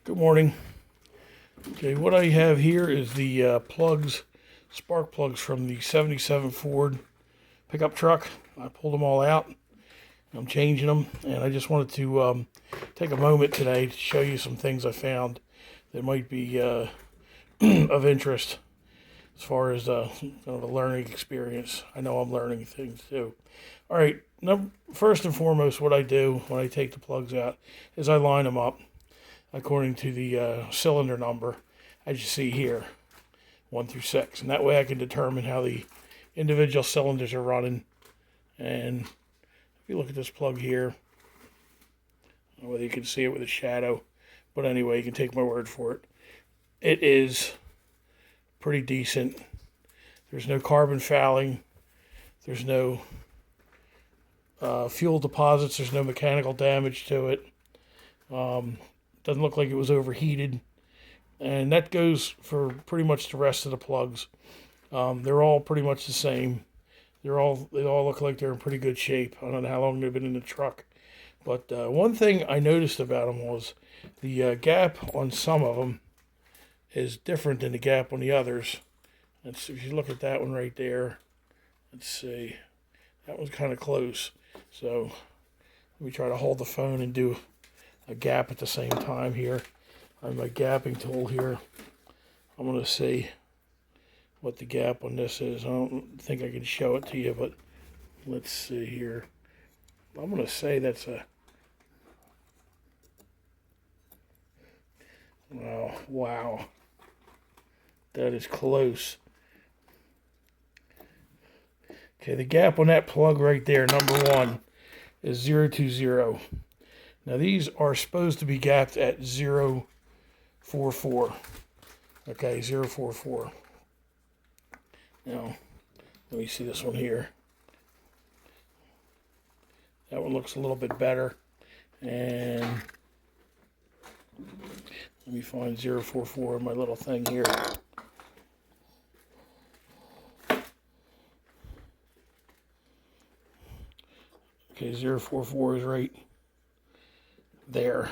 Good morning. Okay, what I have here is the spark plugs from the 77 Ford pickup truck. I pulled them all out. I'm changing them, and I just wanted to take a moment today to show you some things I found that might be of interest as far as kind of a learning experience. I know I'm learning things too. All right, first and foremost, what I do when I take the plugs out is I line them up according to the cylinder number, as you see here, 1 through 6. And that way I can determine how the individual cylinders are running. And if you look at this plug here, I don't know whether you can see it with a shadow, but anyway, you can take my word for it. It is pretty decent. There's no carbon fouling. There's no fuel deposits. There's no mechanical damage to it. Doesn't look like it was overheated. And that goes for pretty much the rest of the plugs. They're all pretty much the same. They all look like they're in pretty good shape. I don't know how long they've been in the truck. But one thing I noticed about them was the gap on some of them is different than the gap on the others. If you look at that one right there, let's see. That one's kind of close. So let me try to hold the phone and do a gap at the same time here. I have my gapping tool here. I'm going to see what the gap on this is. I don't think I can show it to you, but let's see here. I'm going to say that's a... Oh, wow. That is close. Okay, the gap on that plug right there, number 1, is 020. Now these are supposed to be gapped at 044. Okay, 044. Now, let me see this one here. That one looks a little bit better. And let me find 044 in my little thing here. Okay, 044 is right there.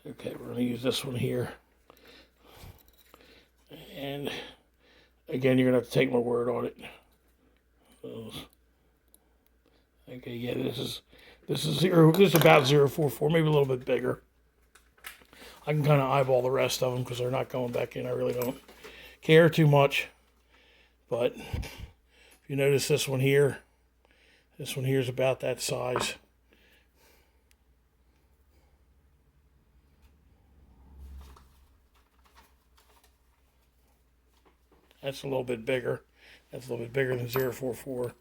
Okay, we're going to use this one here. And again, you're going to have to take my word on it. Okay, yeah, this is about 044, maybe a little bit bigger. I can kind of eyeball the rest of them because they're not going back in. I really don't care too much. But if you notice this one here is about that size. That's a little bit bigger. That's a little bit bigger than 044.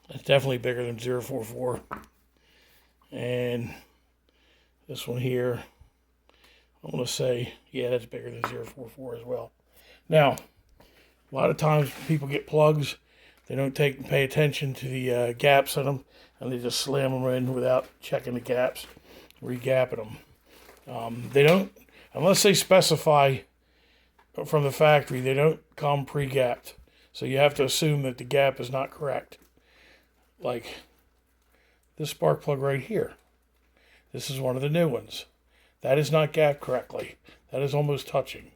That's definitely bigger than 044. And this one here, I'm going to say, yeah, that's bigger than 044 as well. Now, a lot of times people get plugs, they don't pay attention to the gaps in them, and they just slam them in without checking the gaps, re-gapping them. They don't, unless they specify from the factory, they don't come pre-gapped. So you have to assume that the gap is not correct. Like this spark plug right here. This is one of the new ones. That is not gapped correctly. That is almost touching.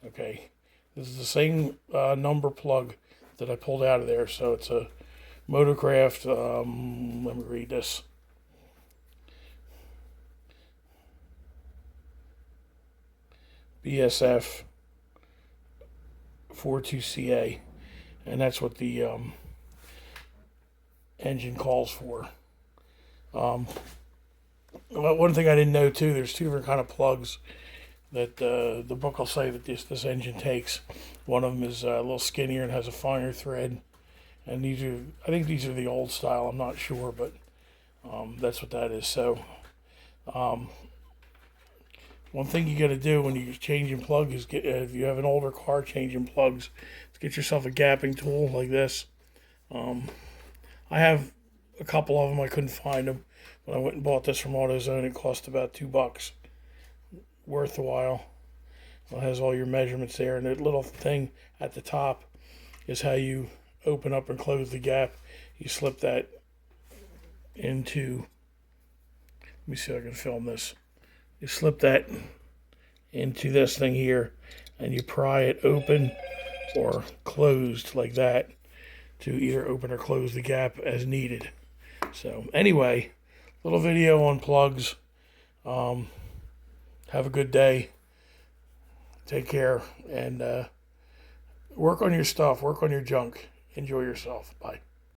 Okay. This is the same number plug that I pulled out of there. So it's a Motorcraft, let me read this. BSF 42CA, and that's what the engine calls for. One thing I didn't know too, there's 2 different kind of plugs that the book will say that this engine takes. One of them is a little skinnier and has a finer thread, and I think these are the old style. I'm not sure, but that's what that is. So one thing you got to do when you're changing plugs is if you have an older car changing plugs, is get yourself a gapping tool like this. I have a couple of them. I couldn't find them, but I went and bought this from AutoZone. It cost about $2. Worth a while. It has all your measurements there, and that little thing at the top is how you open up and close the gap. You slip that into, let me see if I can film this. You slip that into this thing here, and you pry it open or closed like that to either open or close the gap as needed. So anyway, little video on plugs. Have a good day. Take care, and work on your stuff. Work on your junk. Enjoy yourself. Bye.